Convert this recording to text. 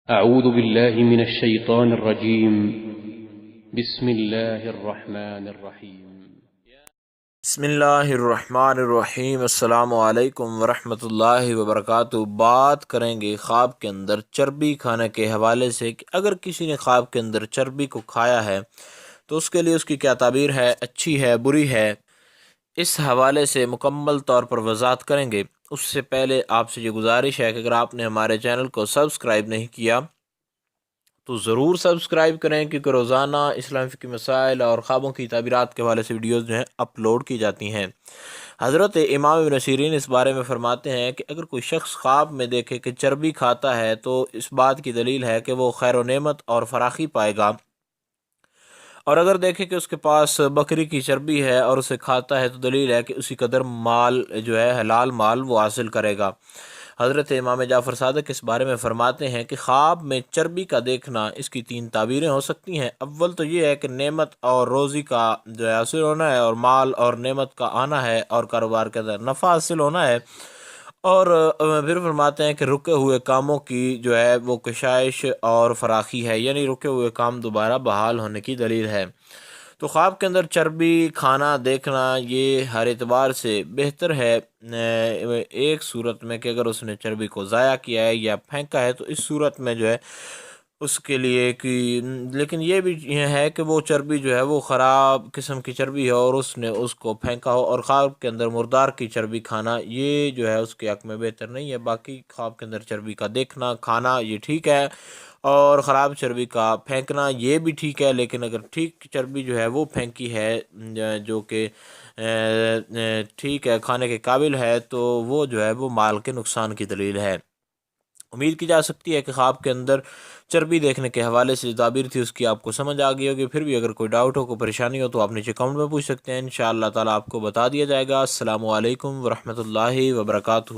أعوذ بالله من الشيطان الرجيم. بسم الله الرحمن الرحيم. بسم اللہ الرحمن الرحیم۔ السلام علیکم ورحمۃ اللہ وبرکاتہ۔ بات کریں گے خواب کے اندر چربی کھانے کے حوالے سے کہ اگر کسی نے خواب کے اندر چربی کو کھایا ہے تو اس کے لیے اس کی کیا تعبیر ہے، اچھی ہے، بری ہے، اس حوالے سے مکمل طور پر وضاحت کریں گے۔ اس سے پہلے آپ سے یہ گزارش ہے کہ اگر آپ نے ہمارے چینل کو سبسکرائب نہیں کیا تو ضرور سبسکرائب کریں، کیونکہ روزانہ اسلام فقی مسائل اور خوابوں کی تعبیرات کے حوالے سے ویڈیوز جو ہیں اپلوڈ کی جاتی ہیں۔ حضرت امام ابن سیرین اس بارے میں فرماتے ہیں کہ اگر کوئی شخص خواب میں دیکھے کہ چربی کھاتا ہے تو اس بات کی دلیل ہے کہ وہ خیر و نعمت اور فراخی پائے گا، اور اگر دیکھے کہ اس کے پاس بکری کی چربی ہے اور اسے کھاتا ہے تو دلیل ہے کہ اسی قدر مال جو ہے حلال مال وہ حاصل کرے گا۔ حضرت امام جعفر صادق اس بارے میں فرماتے ہیں کہ خواب میں چربی کا دیکھنا، اس کی تین تعبیریں ہو سکتی ہیں۔ اول تو یہ ہے کہ نعمت اور روزی کا جو ہے حاصل ہونا ہے، اور مال اور نعمت کا آنا ہے، اور کاروبار کے اندر نفع حاصل ہونا ہے، اور پھر فرماتے ہیں کہ رکے ہوئے کاموں کی جو ہے وہ کشائش اور فراخی ہے، یعنی رکے ہوئے کام دوبارہ بحال ہونے کی دلیل ہے۔ تو خواب کے اندر چربی کھانا دیکھنا یہ ہر اعتبار سے بہتر ہے ایک صورت میں کہ اگر اس نے چربی کو ضائع کیا ہے یا پھینکا ہے تو اس صورت میں جو ہے اس کے لیے کہ، لیکن یہ بھی یہ ہے کہ وہ چربی جو ہے وہ خراب قسم کی چربی ہے اور اس نے اس کو پھینکا ہو، اور خواب کے اندر مردار کی چربی کھانا یہ جو ہے اس کے حق میں بہتر نہیں ہے۔ باقی خواب کے اندر چربی کا دیکھنا کھانا یہ ٹھیک ہے، اور خراب چربی کا پھینکنا یہ بھی ٹھیک ہے، لیکن اگر ٹھیک چربی جو ہے وہ پھینکی ہے جو کہ ٹھیک ہے کھانے کے قابل ہے تو وہ جو ہے وہ مال کے نقصان کی دلیل ہے۔ امید کی جا سکتی ہے کہ خواب کے اندر چربی دیکھنے کے حوالے سے جو تعبیر تھی اس کی آپ کو سمجھ آ گئی ہوگی۔ پھر بھی اگر کوئی ڈاؤٹ ہو، کوئی پریشانی ہو تو آپ نیچے کمنٹ میں پوچھ سکتے ہیں، انشاءاللہ تعالی آپ کو بتا دیا جائے گا۔ السلام علیکم ورحمۃ اللہ وبرکاتہ۔